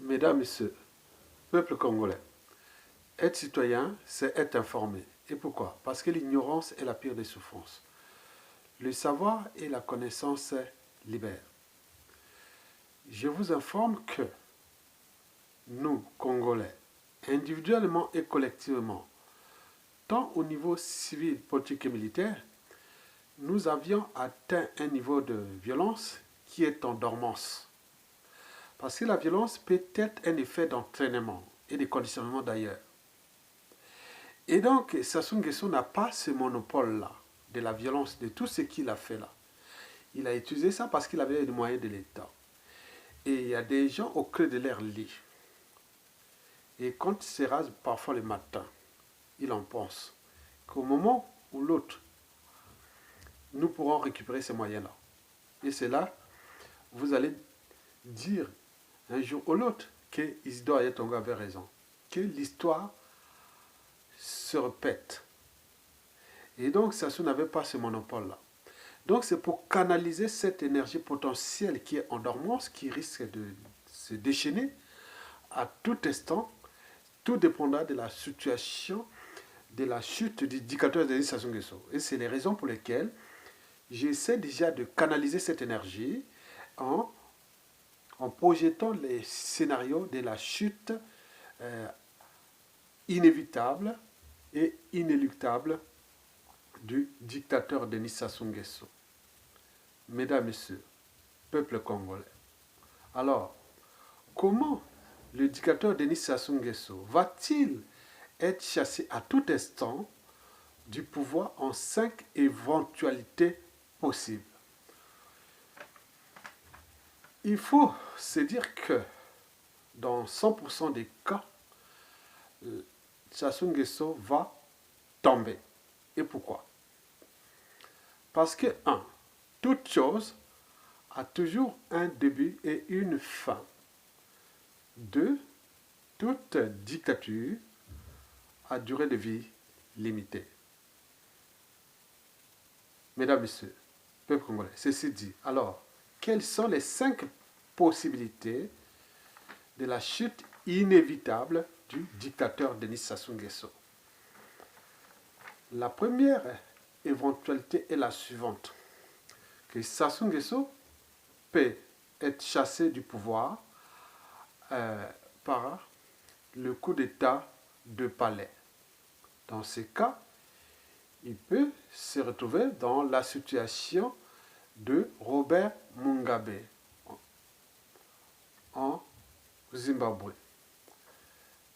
Mesdames, Messieurs, peuple congolais, être citoyen, c'est être informé. Et pourquoi? Parce que l'ignorance est la pire des souffrances. Le savoir et la connaissance libèrent. Je vous informe que nous, Congolais, individuellement et collectivement, tant au niveau civil, politique et militaire, nous avions atteint un niveau de violence qui est en dormance. Parce que la violence peut être un effet d'entraînement et de conditionnement d'ailleurs. Et donc, Sassou Nguesso n'a pas ce monopole-là de la violence, de tout ce qu'il a fait là. Il a utilisé ça parce qu'il avait les moyens de l'État. Et il y a des gens au creux de leur lit. Et quand il se rase parfois le matin, il en pense qu'au moment où l'autre, nous pourrons récupérer ces moyens-là. Et c'est là, vous allez dire un jour ou l'autre que Isidore Ayatonga avait raison, que l'histoire se répète. Et donc, Sassou n'avait pas ce monopole-là. Donc, c'est pour canaliser cette énergie potentielle qui est en dormance, qui risque de se déchaîner à tout instant, tout dépendra de la situation, de la chute du dictateur Denis Sassou Nguesso. Et c'est les raisons pour lesquelles j'essaie déjà de canaliser cette énergie en projetant les scénarios de la chute inévitable et inéluctable du dictateur Denis Sassou Nguesso. Mesdames, Messieurs, peuple congolais. Alors, comment le dictateur Denis Sassou Nguesso va-t-il être chassé à tout instant du pouvoir en 5 éventualités possibles? Il faut se dire que dans 100% des cas, Sassou Nguesso va tomber. Et pourquoi? Parce que, 1. Toute chose a toujours un début et une fin. 2. Toute dictature a durée de vie limitée. Mesdames, Messieurs, peuple congolais, ceci dit, alors, quelles sont les 5 possibilités de la chute inévitable du dictateur Denis Sassou Nguesso? La première éventualité est la suivante, que Sassou Nguesso peut être chassé du pouvoir par le coup d'État de Palais. Dans ce cas, il peut se retrouver dans la situation de Robert Mugabe en Zimbabwe.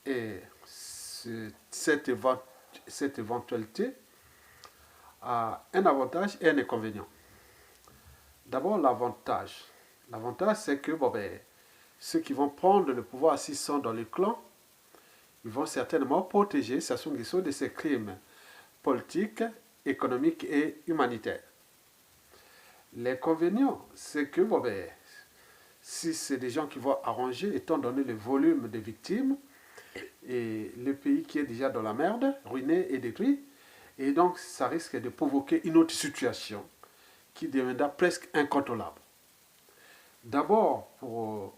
Et cette éventualité a un avantage et un inconvénient. D'abord, l'avantage. L'avantage, c'est que ceux qui vont prendre le pouvoir, s'ils sont dans le clan, ils vont certainement protéger Sassou Nguesso de ses crimes politiques, économiques et humanitaires. L'inconvénient, c'est que si c'est des gens qui vont arranger, étant donné le volume de victimes, et le pays qui est déjà dans la merde, ruiné et détruit, et donc ça risque de provoquer une autre situation qui deviendra presque incontrôlable. D'abord, pour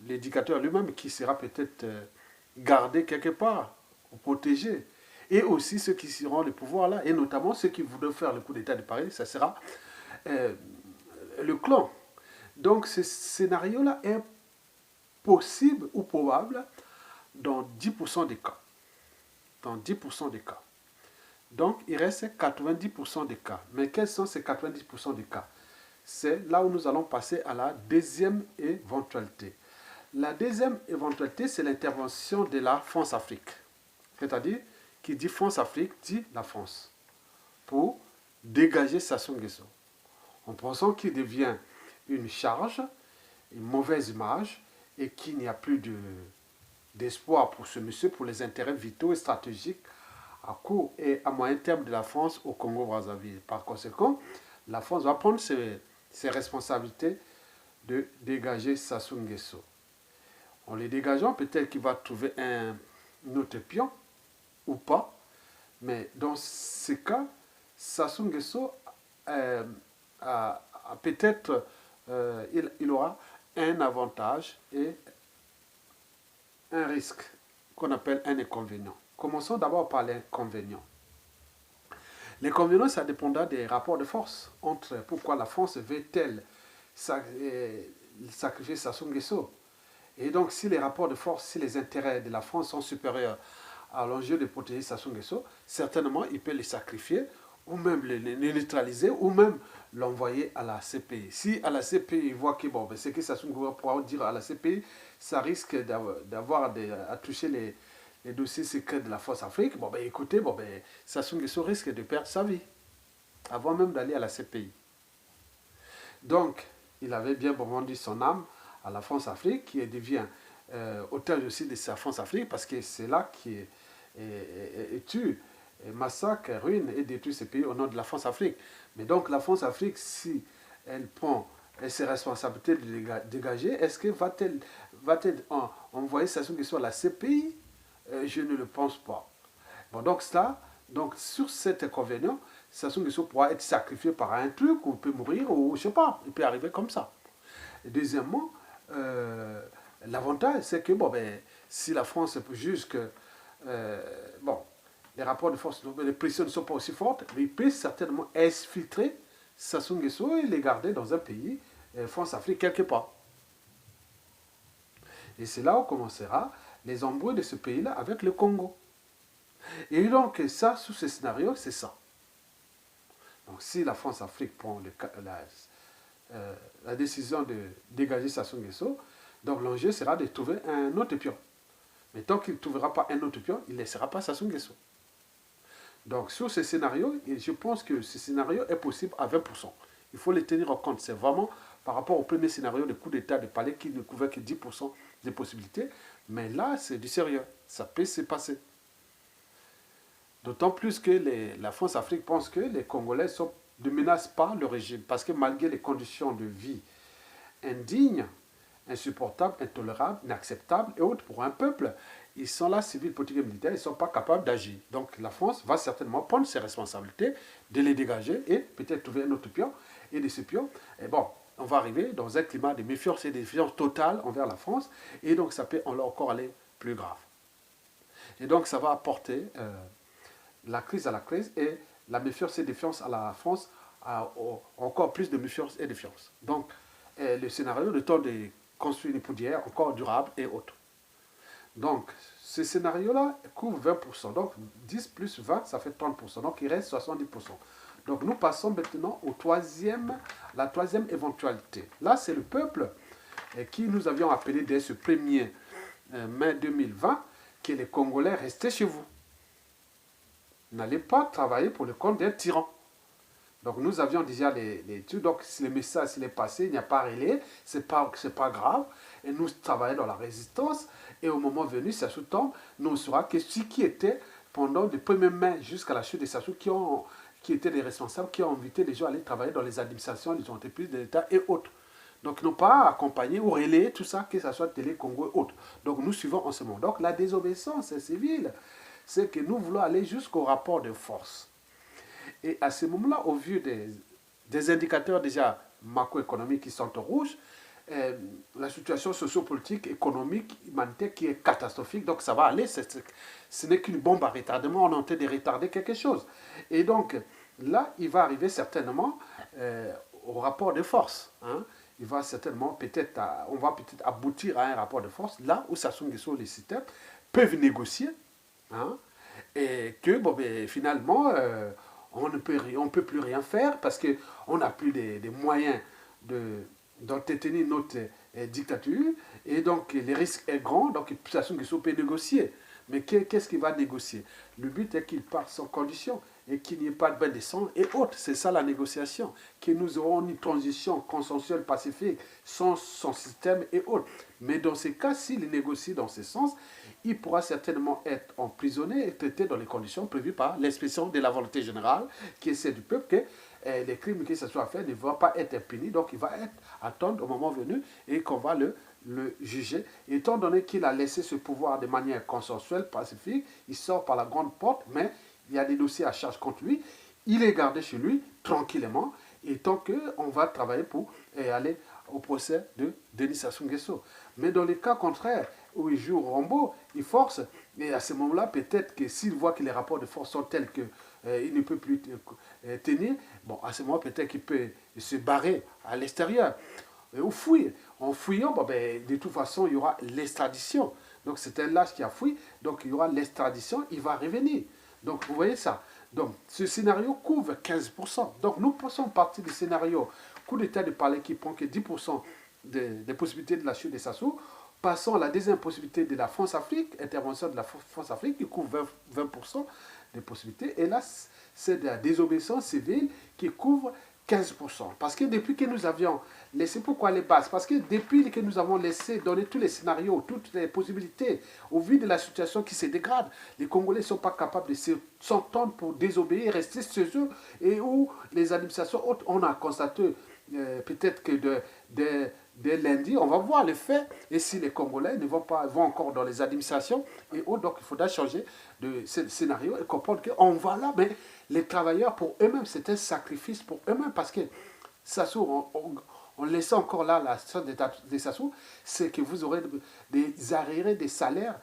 l'éducateur lui-même qui sera peut-être gardé quelque part, ou protégé, et aussi ceux qui seront le pouvoir là, et notamment ceux qui voudront faire le coup d'État de Paris, ça sera le clan. Donc ce scénario-là est possible ou probable dans 10% des cas. Dans 10% des cas. Donc il reste 90% des cas. Mais quels sont ces 90% des cas? C'est là où nous allons passer à la deuxième éventualité. La deuxième éventualité, c'est l'intervention de la France-Afrique. C'est-à-dire, qui dit France-Afrique, dit la France. Pour dégager Sassou Nguesso. En pensant qu'il devient une charge, une mauvaise image, et qu'il n'y a plus d'espoir pour ce monsieur, pour les intérêts vitaux et stratégiques à court et à moyen terme de la France au Congo-Brazzaville. Par conséquent, la France va prendre ses responsabilités de dégager Sassou Nguesso. En les dégageant, peut-être qu'il va trouver un autre pion, ou pas, mais dans ce cas, Sassou Nguesso peut-être il aura un avantage et un risque qu'on appelle un inconvénient. Commençons d'abord par l'inconvénient. L'inconvénient, ça dépendra des rapports de force entre pourquoi la France veut-elle sacrifier Sassou Nguesso. Et donc, si les rapports de force, si les intérêts de la France sont supérieurs à l'enjeu de protéger Sassou Nguesso, certainement, il peut les sacrifier ou même les neutraliser ou même l'envoyer à la CPI. Si à la CPI, il voit que bon, ben, ce que Sassou Nguesso pourra dire à la CPI, ça risque d'avoir à toucher les dossiers secrets de la Force Afrique, bon, ben, écoutez, bon, ben, Sassou Nguesso risque de perdre sa vie avant même d'aller à la CPI. Donc, il avait bien vendu son âme à la France-Afrique, qui devient otage aussi de sa France-Afrique, parce que c'est là qui tue, massacre, ruine et détruit ces pays au nom de la France-Afrique. Mais donc la France-Afrique, si elle prend ses responsabilités de dégager, est-ce que va-t-elle envoyer Sassou Nguesso à la CPI? Je ne le pense pas. Bon, donc sur cet inconvénient, Sassou Nguesso pourra être sacrifié par un truc, ou il peut mourir, ou je sais pas, il peut arriver comme ça. Et deuxièmement, l'avantage, c'est que bon, ben, si la France juge que bon, les rapports de force, les pressions ne sont pas aussi fortes, mais il peut certainement exfiltrer Sassou Nguesso et les garder dans un pays, France-Afrique, quelque part. Et c'est là où commencera les embrouilles de ce pays-là avec le Congo. Et donc, ça, sous ce scénario, c'est ça. Donc, si la France-Afrique prend la décision de dégager Sassou Nguesso, donc l'enjeu sera de trouver un autre pion. Mais tant qu'il ne trouvera pas un autre pion, il ne laissera pas Sassou Nguesso. Donc sur ce scénario, je pense que ce scénario est possible à 20%. Il faut le tenir en compte. C'est vraiment par rapport au premier scénario de coup d'État de Palais qui ne couvrait que 10% des possibilités. Mais là, c'est du sérieux. Ça peut se passer. D'autant plus que la France-Afrique pense que les Congolais ne menacent pas le régime. Parce que malgré les conditions de vie indignes, insupportables, intolérables, inacceptables et autres pour un peuple, ils sont là, civils, politiques et militaires, ils ne sont pas capables d'agir. Donc la France va certainement prendre ses responsabilités, de les dégager et peut-être trouver un autre pion. Et de ce pion, et bon, on va arriver dans un climat de méfiance et de défiance totale envers la France. Et donc ça peut encore aller plus grave. Et donc ça va apporter la crise à la crise et la méfiance et défiance à la France à encore plus de méfiance et défiance. Donc le scénario de temps de construire une poudrière encore durable et autres. Donc, ce scénario-là couvre 20%. Donc, 10 plus 20, ça fait 30%. Donc, il reste 70%. Donc, nous passons maintenant la troisième éventualité. Là, c'est le peuple qui nous avions appelé dès ce 1er mai 2020 que les Congolais restaient chez vous. N'allez pas travailler pour le compte d'un tyran. Donc, nous avions déjà les trucs. Donc, si le message s'il est passé, il n'y a pas relais, ce n'est pas grave. Et nous travaillons dans la résistance. Et au moment venu, Sassou tombe, nous on saura que ceux qui étaient, pendant le 1er mai jusqu'à la chute de Sassou, qui étaient les responsables, qui ont invité les gens à aller travailler dans les administrations, les entreprises de l'État et autres. Donc, ils n'ont pas accompagné ou relayé tout ça, que ce soit Télé, Congo et autres. Donc, nous suivons en ce moment. Donc, la désobéissance civile, c'est que nous voulons aller jusqu'au rapport de force. Et à ce moment-là, au vu des indicateurs déjà macroéconomiques qui sont au rouge, la situation sociopolitique, économique, humanitaire qui est catastrophique, donc ça va aller, ce n'est qu'une bombe à retardement, on est en train de retarder quelque chose. Et donc là, il va arriver certainement au rapport de force. Hein. Il va certainement on va peut-être aboutir à un rapport de force, là où Sassou Nguesso, les citoyens peuvent négocier, hein, et que bon, ben, finalement, on ne peut plus rien faire parce qu'on n'a plus des moyens d'entretenir notre dictature, et donc les risques est grand, donc Sassou Nguesso peut négocier. Mais qu'est-ce qu'il va négocier? Le but est qu'il parte sans condition et qu'il n'y ait pas de bain de sang et autres. C'est ça la négociation. Que nous aurons une transition consensuelle, pacifique, sans son système et autres. Mais dans ces cas, s'il négocie dans ce sens, il pourra certainement être emprisonné et traité dans les conditions prévues par l'expression de la volonté générale, qui est celle du peuple, que les crimes qui se soient faits ne vont pas être punis. Donc il va attendre au moment venu et qu'on va le juger. Et étant donné qu'il a laissé ce pouvoir de manière consensuelle, pacifique, il sort par la grande porte, mais il y a des dossiers à charge contre lui, il est gardé chez lui tranquillement, et tant qu'on va travailler pour aller au procès de Denis Sassou Nguesso. Mais dans les cas contraires, où il joue Rambo, il force, et à ce moment-là, peut-être que s'il voit que les rapports de force sont tels qu'il ne peut plus tenir, bon, à ce moment peut-être qu'il peut se barrer à l'extérieur, ou fuir. En fuyant, bon, ben, de toute façon, il y aura l'extradition. Donc c'est un lâche qui a fui, donc il y aura l'extradition, il va revenir. Donc vous voyez ça. Donc ce scénario couvre 15%. Donc nous passons partie du scénario coup d'État de Palais qui prend que 10% des possibilités de la chute de Sassou. Passons à la deuxième possibilité de la France-Afrique, intervention de la France-Afrique qui couvre 20% des possibilités. Et là, c'est de la désobéissance civile qui couvre 15%. Parce que depuis que nous avions laissé, pourquoi les bases? Parce que depuis que nous avons laissé donner tous les scénarios, toutes les possibilités, au vu de la situation qui se dégrade, les Congolais ne sont pas capables de s'entendre pour désobéir, rester chez eux, et où les administrations hautes, on a constaté peut-être que dès lundi, on va voir les faits, et si les Congolais ne vont encore dans les administrations, et autres, donc il faudra changer de scénario et comprendre qu'on va là, mais les travailleurs pour eux-mêmes, c'est un sacrifice pour eux-mêmes, parce que Sassou, on laisse encore là la sorte de Sassou, c'est que vous aurez des arriérés, des salaires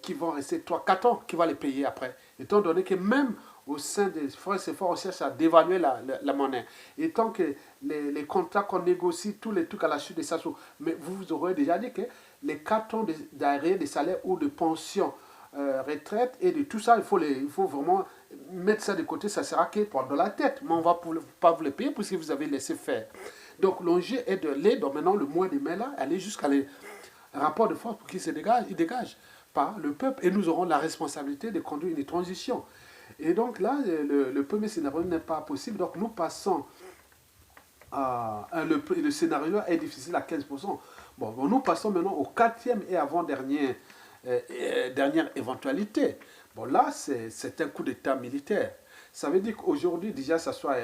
qui vont rester 3-4 ans, qui vont les payer après. Étant donné que même au sein des fonds CFA, on cherche à dévaluer la monnaie. Et tant que les contrats qu'on négocie, tous les trucs à la chute de Sassou, mais vous aurez déjà dit que les 4 ans d'arrêt des salaires ou de pension, retraite et de tout ça, il faut vraiment mettre ça de côté, ça sera que pour de la tête. Mais on ne va pas vous les payer parce que vous avez laissé faire. Donc l'enjeu est de l'aide, maintenant le mois de mai là, aller jusqu'à les rapports de force pour qu'ils se dégagent, ils dégagent par le peuple et nous aurons la responsabilité de conduire une transition. Et donc là, le premier scénario n'est pas possible. Donc nous passons le scénario est difficile à 15%. Bon, nous passons maintenant au quatrième et avant-dernière dernière éventualité. Bon, là, c'est un coup d'État militaire. Ça veut dire qu'aujourd'hui, déjà, ça soit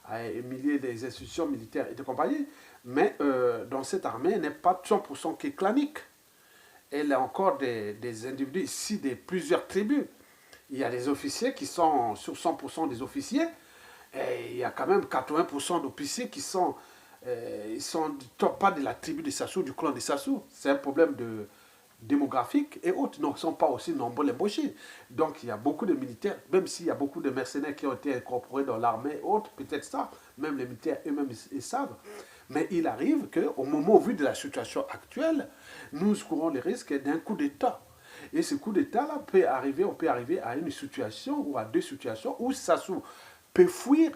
à humilier des institutions militaires et de compagnie, mais dans cette armée, elle n'est pas 100% qui est clanique. Elle a encore des individus ici de plusieurs tribus. Il y a des officiers qui sont sur 100% des officiers, et il y a quand même 80% d'officiers qui sont, ils sont pas de la tribu de Sassou, du clan de Sassou. C'est un problème démographique et autres. Donc, ils ne sont pas aussi nombreux embauchés. Donc, il y a beaucoup de militaires, même s'il y a beaucoup de mercenaires qui ont été incorporés dans l'armée et autres, peut-être ça, même les militaires eux-mêmes, ils savent. Mais il arrive qu'au moment, au vu de la situation actuelle, nous courons le risque d'un coup d'État. Et ce coup d'État-là peut arriver, on peut arriver à une situation ou à deux situations où Sassou peut fuir.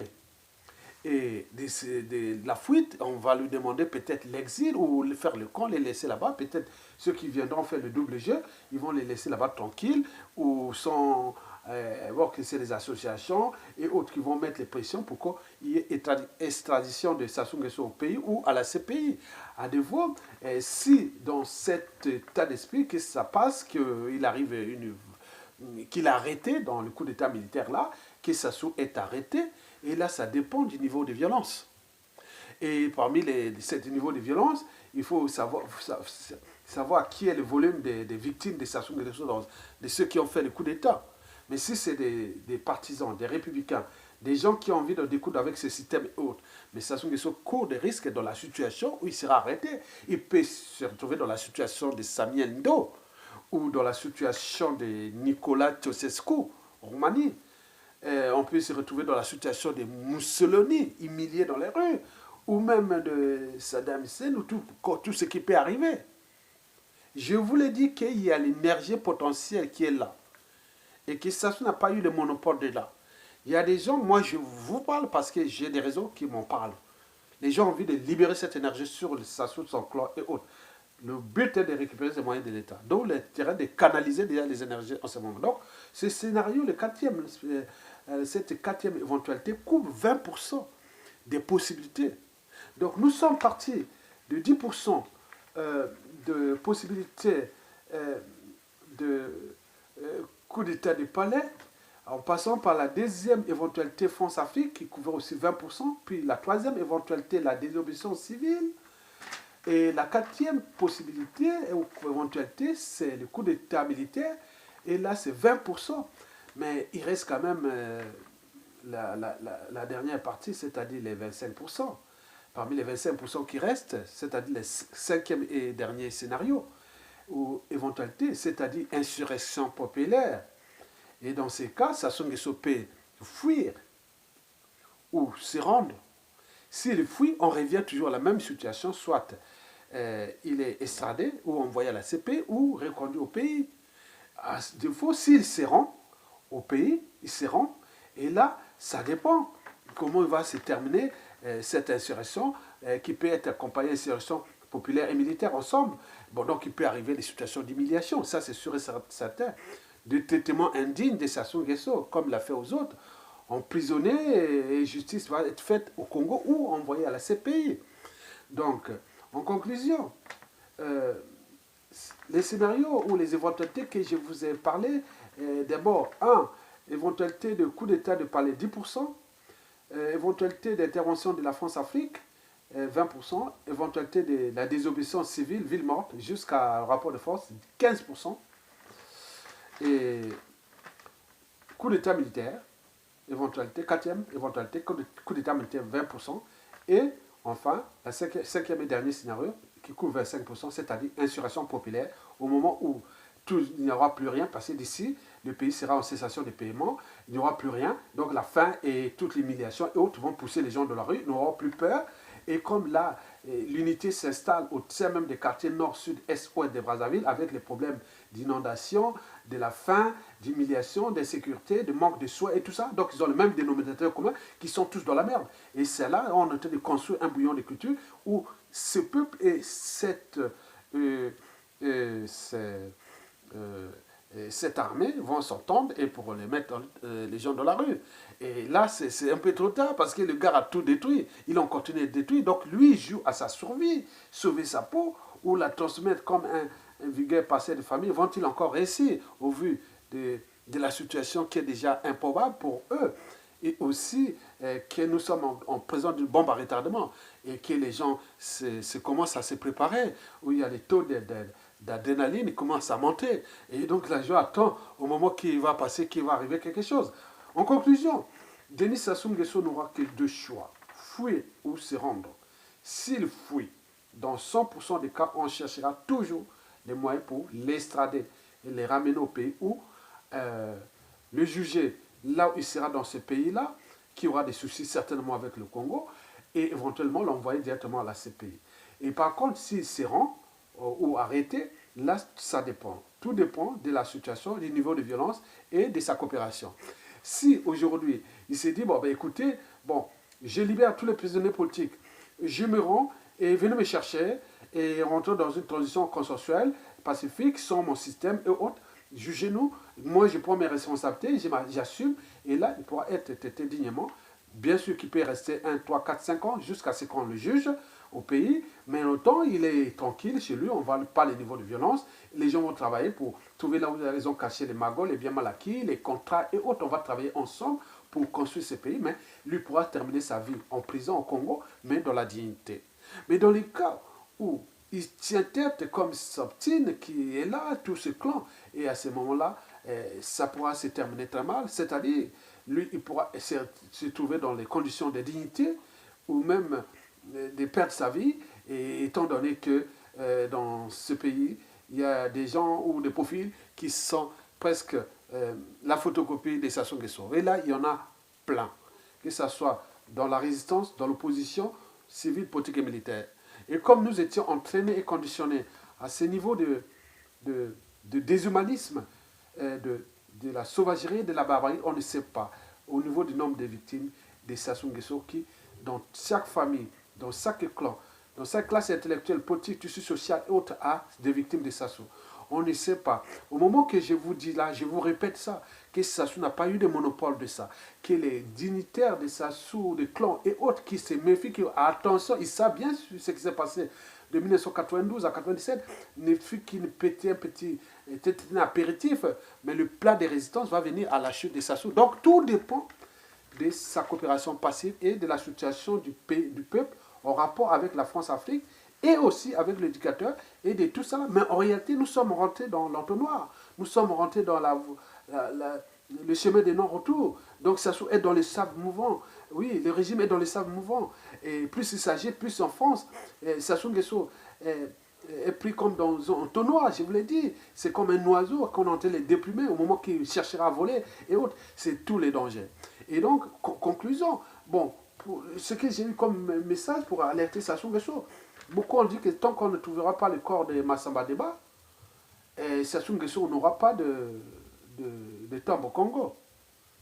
Et de la fuite, on va lui demander peut-être l'exil ou faire le camp, les laisser là-bas. Peut-être ceux qui viendront faire le double jeu, ils vont les laisser là-bas tranquilles ou sans voir que c'est des associations et autres qui vont mettre les pressions pour qu'il y ait extradition de Sassou Nguesso au pays ou à la CPI. À devoir, si dans cet état d'esprit que ça passe, qu'il arrive qu'il a arrêté dans le coup d'état militaire là, que Sassou est arrêté, et là ça dépend du niveau de violence. Et parmi ces niveaux de violence, il faut savoir qui est le volume des victimes de Sassou Nguesso, de ceux qui ont fait le coup d'état. Mais si c'est des partisans, des républicains, des gens qui ont envie de découdre avec ce système et autres, mais Sassou Nguesso court des risques dans la situation où il sera arrêté. Il peut se retrouver dans la situation de Samuel Ndo, ou dans la situation de Nicolas Ceausescu, en Roumanie. On peut se retrouver dans la situation de Mussolini, humilié dans les rues, ou même de Saddam Hussein, ou tout ce qui peut arriver. Je vous l'ai dit qu'il y a l'énergie potentielle qui est là, et que Sassou n'a pas eu le monopole de là. Il y a des gens, moi je vous parle parce que j'ai des réseaux qui m'en parlent. Les gens ont envie de libérer cette énergie sur le Sassou, son clan et autres. Le but est de récupérer ces moyens de l'État. Donc, l'intérêt de canaliser déjà les énergies en ce moment. Donc, ce scénario, cette quatrième éventualité couvre 20% des possibilités. Donc, nous sommes partis de 10% de possibilités de coup d'État du palais, en passant par la deuxième éventualité France-Afrique, qui couvre aussi 20%, puis la troisième éventualité, la désobéissance civile. Et la quatrième possibilité ou éventualité, c'est le coup d'État militaire. Et là, c'est 20%. Mais il reste quand même la dernière partie, c'est-à-dire les 25%. Parmi les 25% qui restent, c'est-à-dire le cinquième et dernier scénario. ou éventualité, c'est-à-dire insurrection populaire. Et dans ces cas, Sassou Nguesso peut fuir ou se rendre. S'il fuit, on revient toujours à la même situation, soit il est extradé ou envoyé à la CP ou reconduit au pays. À défaut, s'il se rend au pays, il se rend, et là, ça dépend comment va se terminer cette insurrection qui peut être accompagnée d'insurrection populaire et militaire ensemble. Bon, donc il peut arriver des situations d'humiliation, ça c'est sûr et certain. De traitement indigne de Sassou Nguesso, comme l'a fait aux autres, emprisonné et justice va être faite au Congo ou envoyée à la CPI. Donc, en conclusion, les scénarios ou les éventualités que je vous ai parlé, d'abord, éventualité de coup d'État de parler 10%, éventualité d'intervention de la France-Afrique, 20%, éventualité de la désobéissance civile, ville morte, jusqu'à rapport de force, 15%, et coup d'État militaire, éventualité, quatrième éventualité, coup d'État militaire 20%, et enfin, le cinquième et dernier scénario, qui couvre 25%, c'est-à-dire insurrection populaire, au moment où il n'y aura plus rien, parce que d'ici, le pays sera en cessation de paiement, il n'y aura plus rien, donc la faim et toute l'humiliation et autres vont pousser les gens de la rue, n'auront plus peur, et comme là, l'unité s'installe au sein même des quartiers nord, sud, est, ouest de Brazzaville, avec les problèmes d'inondation, de la faim, d'humiliation, d'insécurité, de manque de soins et tout ça. Donc ils ont le même dénominateur commun qui sont tous dans la merde. Et c'est là on est en train de construire un bouillon de culture où ce peuple et cette armée vont s'entendre et pour les mettre les gens dans la rue. Et là, c'est un peu trop tard parce que le gars a tout détruit. Il a continué de détruire. Donc lui, il joue à sa survie, sauver sa peau ou la transmettre comme un vulgaire passé de famille. Vont-ils encore réussir au vu de la situation qui est déjà improbable pour eux? Et aussi que nous sommes en présence d'une bombe à retardement et que les gens commencent à se préparer, où il y a des taux d'adrénaline commencent à monter. Et donc la joie attend au moment qu'il va passer, qu'il va arriver quelque chose. En conclusion, Denis Sassou Nguesso n'aura que deux choix, fuir ou se rendre. S'il fuit, dans 100% des cas, on cherchera toujours les moyens pour l'extrader et les ramener au pays ou le juger là où il sera dans ce pays-là, qui aura des soucis certainement avec le Congo, et éventuellement l'envoyer directement à la CPI. Et par contre, s'il se rend ou arrêté, là, ça dépend. Tout dépend de la situation, du niveau de violence et de sa coopération. Si aujourd'hui, il s'est dit, bon, ben écoutez, bon, je libère tous les prisonniers politiques, je me rends et venez me chercher et rentrons dans une transition consensuelle, pacifique, sans mon système et autres, jugez-nous, moi je prends mes responsabilités, j'assume, et là il pourra être traité dignement. Bien sûr qu'il peut rester 1, 3, 4, 5 ans jusqu'à ce qu'on le juge au pays, mais en temps il est tranquille chez lui, on ne va pas les niveaux de violence, les gens vont travailler pour trouver là où ils ont caché les magots, les biens mal acquis, les contrats et autres, on va travailler ensemble pour construire ce pays, mais lui pourra terminer sa vie en prison au Congo, mais dans la dignité. Mais dans les cas où il tient tête comme Soptine qui est là, tout ce clan. Et à ce moment-là, ça pourra se terminer très mal. C'est-à-dire, lui, il pourra se trouver dans les conditions de dignité ou même de perdre sa vie. Et étant donné que dans ce pays, il y a des gens ou des profils qui sont presque la photocopie des Sassou Nguesso. Et là, il y en a plein. Que ce soit dans la résistance, dans l'opposition civile, politique et militaire. Et comme nous étions entraînés et conditionnés à ce niveau de déshumanisme, de la sauvagerie, de la barbarie, on ne sait pas, au niveau du nombre de victimes des Sassou Nguesso, qui, dans chaque famille, dans chaque clan, dans chaque classe intellectuelle, politique, tissu social et autres, a des victimes de Sassou. On ne sait pas. Au moment que je vous dis là, je vous répète ça, que Sassou n'a pas eu de monopole de ça, que les dignitaires de Sassou, des clans et autres qui se méfient, qui attention, ils savent bien ce qui s'est passé de 1992 à 1997, ne fut qu'un petit apéritif, mais le plat de résistance va venir à la chute de Sassou. Donc tout dépend de sa coopération passive et de la situation du peuple en rapport avec la France-Afrique et aussi avec l'éducateur et de tout ça. Mais en réalité, nous sommes rentrés dans l'entonnoir. Nous sommes rentrés dans le chemin des non-retour. Donc Sassou est dans les sables mouvants. Oui, le régime est dans les sables mouvants. Et plus il s'agit, plus en France, Sassou Nguesso est pris comme dans un entonnoir, je vous l'ai dit. C'est comme un oiseau qu'on est en train de les déplumer au moment qu'il cherchera à voler et autres. C'est tous les dangers. Et donc, conclusion, bon, ce que j'ai eu comme message pour alerter Sassou Nguesso, beaucoup ont dit que tant qu'on ne trouvera pas le corps de Massamba Deba, Sassou Nguesso n'aura pas de tombe au Congo.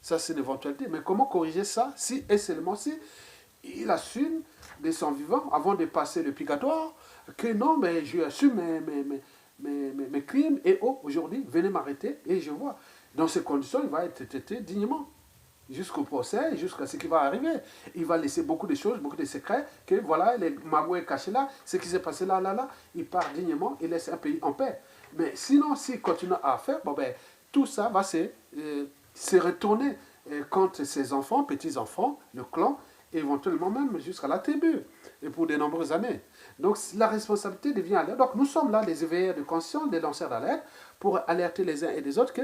Ça, c'est une éventualité. Mais comment corriger ça si et seulement si il assume de son vivant, avant de passer le purgatoire, que non, mais je assume mes crimes et oh, aujourd'hui, venez m'arrêter et je vois. Dans ces conditions, il va être traité dignement jusqu'au procès, jusqu'à ce qui va arriver. Il va laisser beaucoup de choses, beaucoup de secrets, que voilà, les Mabou est caché là, ce qui s'est passé là, là, là, il part dignement, il laisse un pays en paix. Mais sinon, s'il continue à faire, bon ben, tout ça va se retourner contre ses enfants, petits-enfants, le clan, et éventuellement même jusqu'à la tribu, et pour de nombreuses années. Donc la responsabilité devient à l'air. Donc nous sommes là, les éveilleurs de conscience, les lanceurs d'alerte, pour alerter les uns et les autres que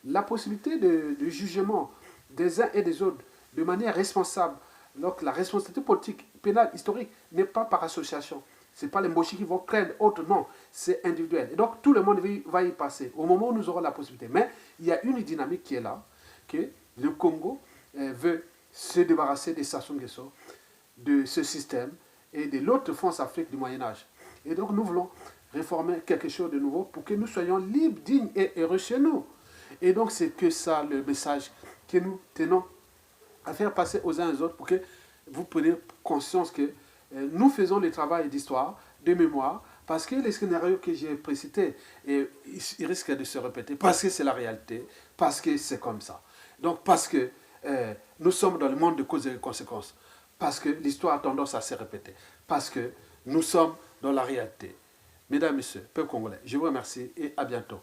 la possibilité de jugement des uns et des autres de manière responsable, donc la responsabilité politique, pénale, historique, n'est pas par association. Ce n'est pas les mochis qui vont craindre autre, non, c'est individuel. Et donc tout le monde va y passer au moment où nous aurons la possibilité. Mais il y a une dynamique qui est là, que le Congo veut se débarrasser des Sassou Nguesso, de ce système et de l'autre France Afrique du Moyen-Âge. Et donc nous voulons réformer quelque chose de nouveau pour que nous soyons libres, dignes et heureux chez nous. Et donc c'est que ça le message que nous tenons à faire passer aux uns et aux autres pour que vous preniez conscience que nous faisons le travail d'histoire, de mémoire, parce que les scénarios que j'ai précités, ils risquent de se répéter, parce que c'est la réalité, parce que c'est comme ça. Donc parce que nous sommes dans le monde de causes et de conséquences, parce que l'histoire a tendance à se répéter, parce que nous sommes dans la réalité. Mesdames et messieurs, peuple congolais, je vous remercie et à bientôt.